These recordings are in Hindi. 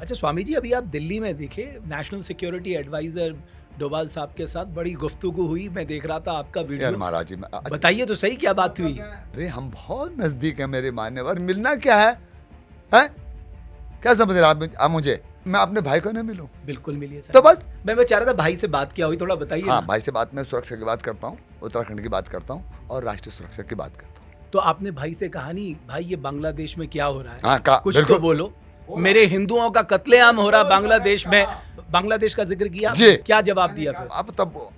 अच्छा स्वामी जी, अभी आप दिल्ली में दिखे, नेशनल सिक्योरिटी एडवाइजर डोभाल साहब के साथ बड़ी गुफ्तगू हुई, मैं देख रहा था आपका यार वीडियो। महाराज जी, बताइए तो सही क्या बात हुई। अरे हम बहुत नजदीक हैं मेरे मान्यवर, मिलना क्या है? हैं? क्या समझ रहे आप मुझे? मैं अपने भाई को नहीं मिलूं? बिल्कुल मिलिए सर। तो बस मैं चाह रहा था भाई से बात क्या हुई, थोड़ा बताइए हाँ, ना। भाई से बात, मैं सुरक्षा की बात करता हूँ, उत्तराखंड की बात करता हूँ और राष्ट्रीय सुरक्षा की बात करता हूँ। तो आपने भाई से कहा नहीं भाई ये बांग्लादेश में क्या हो रहा है? हाँ, कहा, कुछ बिल्कुल। तो बोलो, मेरे हिंदुओं का कत्लेआम हो रहा बांग्लादेश में, बांग्लादेश का जिक्र किया, जी। क्या जवाब दिया फिर?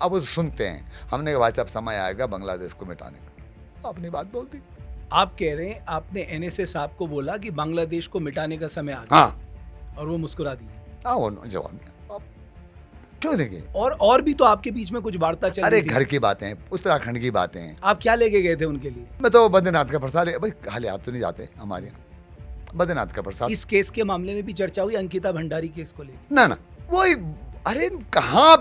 अब सुनते हैं। हमने कहा भाई साहब समय आएगा बांग्लादेश को मिटाने का, अपनी बात बोल दी। आप कह रहे हैं आपने एनएसए साहब को बोला कि बांग्लादेश को मिटाने का समय आ गया, हाँ और वो मुस्कुरा दिए। हाँ, वो जवाब दिया। अब क्यों देंगे? और भी तो आपके बीच में कुछ वार्ता चल अरे रही थी। घर की बातें, उत्तराखंड की बातें हैं। आप क्या लेके गए थे उनके लिए? मैं तो बद्रीनाथ का प्रसाद भाई, खाली हाथ तो नहीं जाते हमारे यहाँ। बद्रीनाथ का प्रसाद। इस केस के मामले में भी चर्चा हुई, अंकिता भंडारी केस को लेकर। ना वही, अरे कहाँ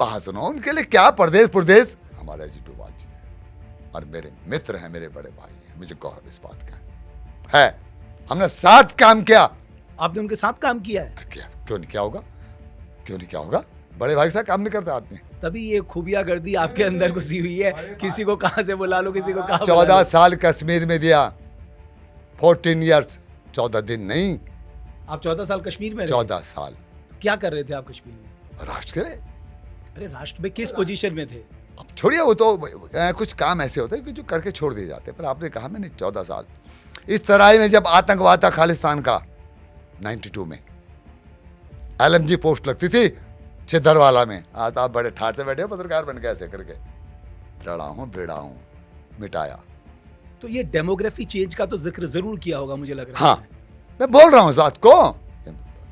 बात सुनो, उनके लिए क्या प्रदेश हमारे जी डोभाल जी हैं और मेरे मित्र हैं, मेरे बड़े भाई हैं, मुझे गौरव इस बात का है। हमने साथ काम किया। आपने उनके साथ काम किया है? क्या क्यों नहीं, क्या होगा? क्यों नहीं, क्या होगा? बड़े भाई साथ काम नहीं करता आदमी। तभी ये खूबिया गर्दी आपके अंदर घुसी हुई है, किसी को कहां से बुला लो, किसी को कहां 14 साल कश्मीर में दिया, 14 ईयर्स, 14 दिन नहीं। आप 14 साल कश्मीर में रहे? 14 साल। क्या कर रहे थे आप कश्मीर में? राष्ट्र के, अरे राष्ट्र में किस पोजीशन में थे? अब छोड़िए, वो तो कुछ काम ऐसे होते हैं कि जो करके छोड़ दिए जाते हैं, पर आपने कहा मैंने 14 साल इस तराई में, जब आतंकवाद था खालिस्तान का 92 में, LMG पोस्ट लगती थी छिदरवाला में। आज आप बड़े ठाट से बैठे हो पत्रकार बन के, ऐसे करके लड़ा हूं, मिटाया। तो ये डेमोग्राफी चेंज का तो जिक्र जरूर किया होगा, मुझे लग रहा हाँ, है। मैं बोल रहा हूँ इस बात को।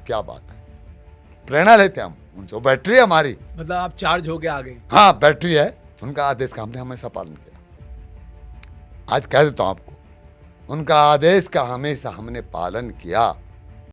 क्या बात है, प्रेरणा लेते हैं हम उनसे, वो बैटरी है हमारी। मतलब आप चार्ज होके आ गए। हाँ, बैटरी है, उनका आदेश का हमने हमेशा पालन किया। आज कह देता हूं आपको, उनका आदेश का हमेशा हमने पालन किया।